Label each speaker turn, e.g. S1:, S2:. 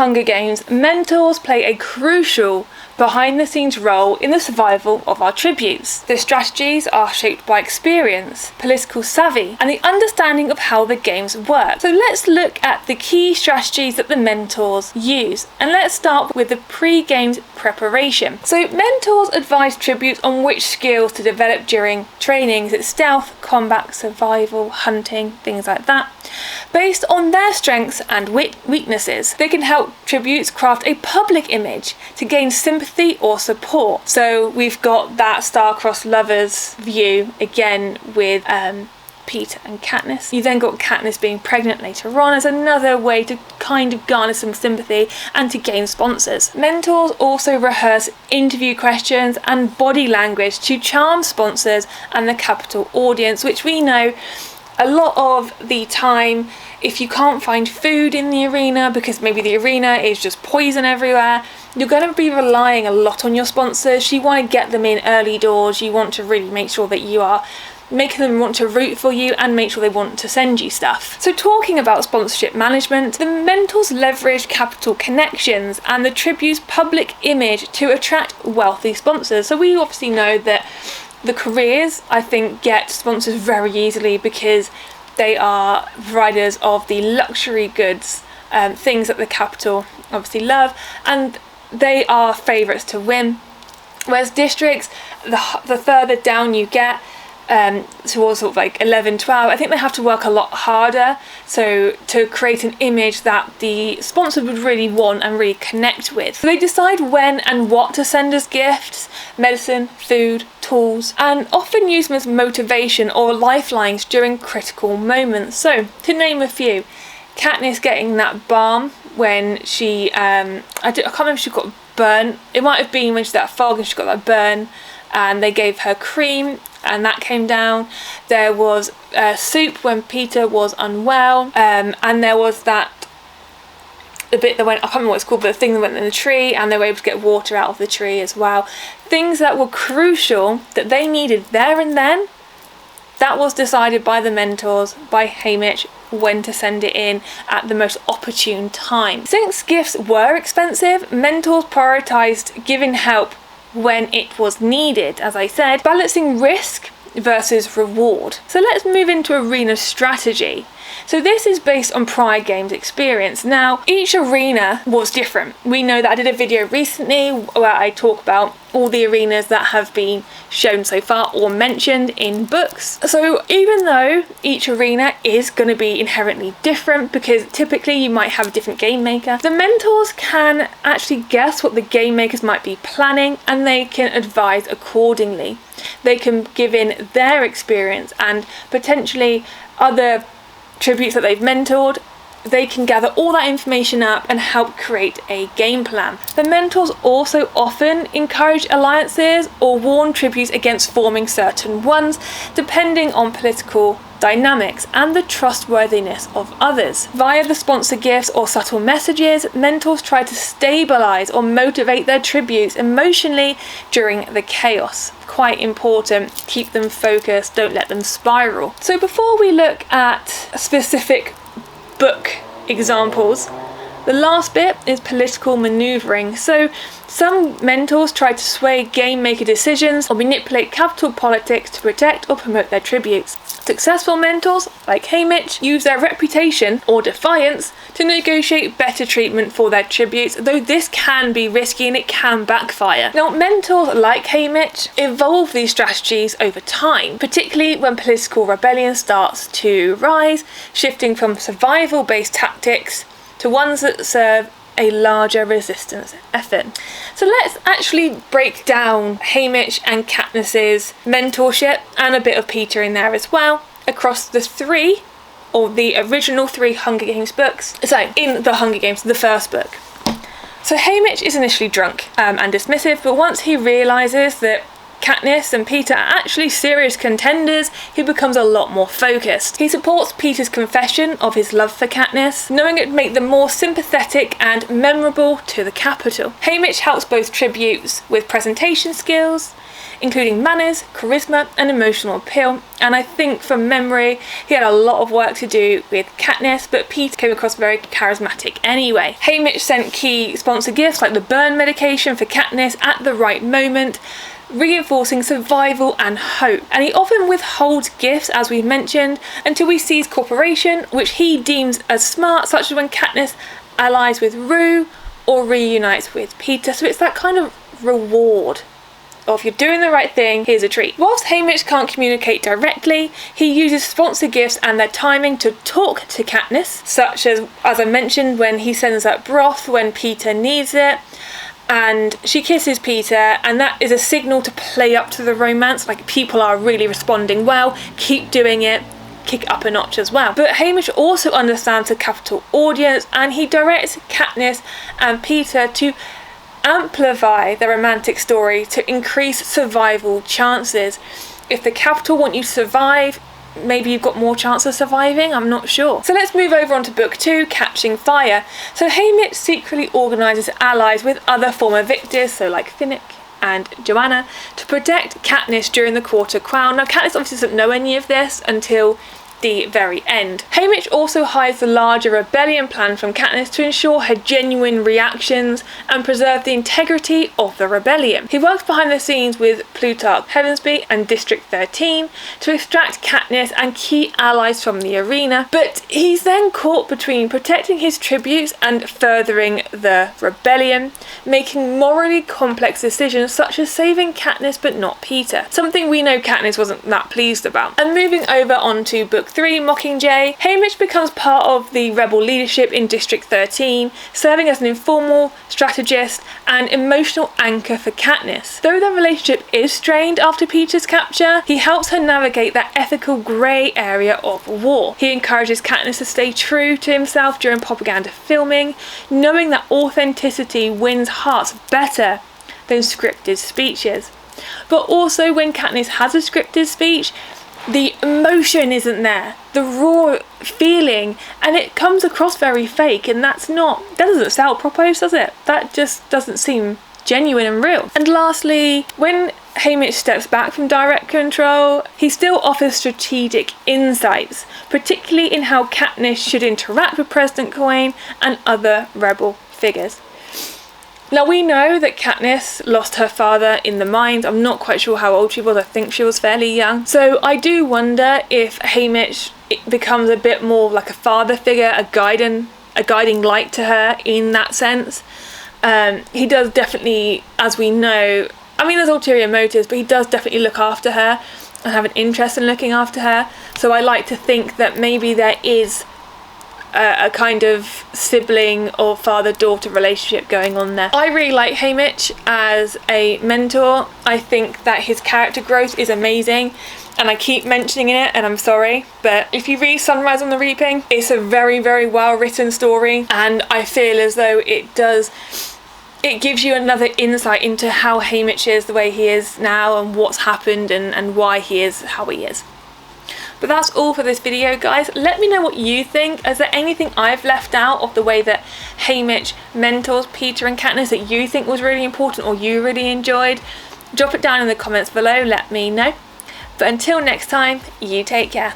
S1: Hunger Games, mentors play a crucial behind-the-scenes role in the survival of our tributes. The strategies are shaped by experience, political savvy, and the understanding of how the games work. So let's look at the key strategies that the mentors use, and let's start with the pre-games preparation. So mentors advise tributes on which skills to develop during trainings. It's stealth, combat, survival, hunting, things like that. Based on their strengths and weaknesses, they can help tributes craft a public image to gain sympathy or support. So we've got that star-crossed lovers view again with Peter and Katniss. You then got Katniss being pregnant later on as another way to kind of garner some sympathy and to gain sponsors. Mentors also rehearse interview questions and body language to charm sponsors and the Capitol audience, which we know a lot of the time, if you can't find food in the arena because maybe the arena is just poison everywhere, you're going to be relying a lot on your sponsors. You want to get them in early doors. You want to really make sure that you are making them want to root for you and make sure they want to send you stuff. So talking about sponsorship management, the mentors leverage Capitol connections and the tribute's public image to attract wealthy sponsors. So we obviously know that the careers, I think, get sponsors very easily because they are providers of the luxury goods, things that the Capitol obviously love, and they are favourites to win. Whereas districts, the further down you get, towards sort of like 11, 12, I think they have to work a lot harder so to create an image that the sponsor would really want and really connect with. So they decide when and what to send as gifts, medicine, food, tools, and often use them as motivation or lifelines during critical moments. So to name a few, Katniss getting that balm when she, I can't remember if she got burnt. It might have been when she got that fog and she got that burn, and they gave her cream and that came down. There was soup when Peter was unwell, and there was the bit that went, I can't remember what it's called, but the thing that went in the tree, and they were able to get water out of the tree as well. Things that were crucial that they needed there and then, that was decided by the mentors, by Haymitch, when to send it in at the most opportune time. Since gifts were expensive, mentors prioritised giving help when it was needed, as I said, balancing risk versus reward. So let's move into arena strategy. So this is based on prior games experience. Now, each arena was different. We know that I did a video recently where I talk about all the arenas that have been shown so far or mentioned in books. So even though each arena is going to be inherently different, because typically you might have a different game maker, the mentors can actually guess what the game makers might be planning and they can advise accordingly. They can give in their experience and potentially other tributes that they've mentored. They can gather all that information up and help create a game plan. The mentors also often encourage alliances or warn tributes against forming certain ones, depending on political dynamics and the trustworthiness of others. Via the sponsor gifts or subtle messages, mentors try to stabilize or motivate their tributes emotionally during the chaos. Quite important, keep them focused, don't let them spiral. So before we look at specific book examples, the last bit is political maneuvering. So some mentors try to sway game maker decisions or manipulate Capitol politics to protect or promote their tributes. Successful mentors, like Haymitch, use their reputation or defiance to negotiate better treatment for their tributes, though this can be risky and it can backfire. Now, mentors like Haymitch evolve these strategies over time, particularly when political rebellion starts to rise, shifting from survival-based tactics to ones that serve a larger resistance effort. So let's actually break down Haymitch and Katniss's mentorship, and a bit of Peter in there as well, across the original three Hunger Games books. So in the Hunger Games, the first book. So Haymitch is initially drunk and dismissive, but once he realises that Katniss and Peter are actually serious contenders, he becomes a lot more focused. He supports Peter's confession of his love for Katniss, knowing it would make them more sympathetic and memorable to the Capitol. Haymitch helps both tributes with presentation skills, including manners, charisma and emotional appeal, and I think from memory he had a lot of work to do with Katniss, but Peter came across very charismatic anyway. Haymitch sent key sponsor gifts like the burn medication for Katniss at the right moment, reinforcing survival and hope. And he often withholds gifts, as we mentioned, until he sees cooperation, which he deems as smart, such as when Katniss allies with Rue or reunites with Peter. So it's that kind of reward. Or if you're doing the right thing, here's a treat. Whilst Haymitch can't communicate directly, he uses sponsor gifts and their timing to talk to Katniss, such as I mentioned, when he sends that broth when Peter needs it, and she kisses Peter, and that is a signal to play up to the romance, like people are really responding well, keep doing it, kick it up a notch as well. But Haymitch also understands the Capitol audience, and he directs Katniss and Peter to amplify the romantic story to increase survival chances. If the Capitol want you to survive, maybe you've got more chance of surviving, I'm not sure. So let's move over onto book 2, Catching Fire. So Haymitch secretly organises allies with other former victors, so like Finnick and Joanna, to protect Katniss during the Quarter Crown. Now Katniss obviously doesn't know any of this until the very end. Haymitch also hides the larger rebellion plan from Katniss to ensure her genuine reactions and preserve the integrity of the rebellion. He works behind the scenes with Plutarch Heavensby and District 13 to extract Katniss and key allies from the arena, but he's then caught between protecting his tributes and furthering the rebellion, making morally complex decisions such as saving Katniss but not Peter, something we know Katniss wasn't that pleased about. And moving over onto book 3, Mockingjay, Haymitch becomes part of the rebel leadership in District 13, serving as an informal strategist and emotional anchor for Katniss. Though their relationship is strained after Peter's capture, he helps her navigate that ethical grey area of war. He encourages Katniss to stay true to himself during propaganda filming, knowing that authenticity wins hearts better than scripted speeches. But also when Katniss has a scripted speech, the emotion isn't there, the raw feeling, and it comes across very fake, and that doesn't sell propos, does it? That just doesn't seem genuine and real. And lastly, when Haymitch steps back from direct control, he still offers strategic insights, particularly in how Katniss should interact with President Coin and other rebel figures. Now we know that Katniss lost her father in the mines. I'm not quite sure how old she was, I think she was fairly young. So I do wonder if Haymitch becomes a bit more like a father figure, a guiding light to her in that sense. He does definitely, as we know, I mean there's ulterior motives, but he does definitely look after her and have an interest in looking after her. So I like to think that maybe there is a kind of sibling or father-daughter relationship going on there. I really like Haymitch as a mentor. I think that his character growth is amazing, and I keep mentioning it, and I'm sorry, but if you read Sunrise on the Reaping, it's a very, very well written story, and I feel as though it gives you another insight into how Haymitch is the way he is now and what's happened and why he is how he is. But that's all for this video, guys. Let me know what you think. Is there anything I've left out of the way that Haymitch mentors Peter and Katniss that you think was really important or you really enjoyed? Drop it down in the comments below, let me know. But until next time, you take care.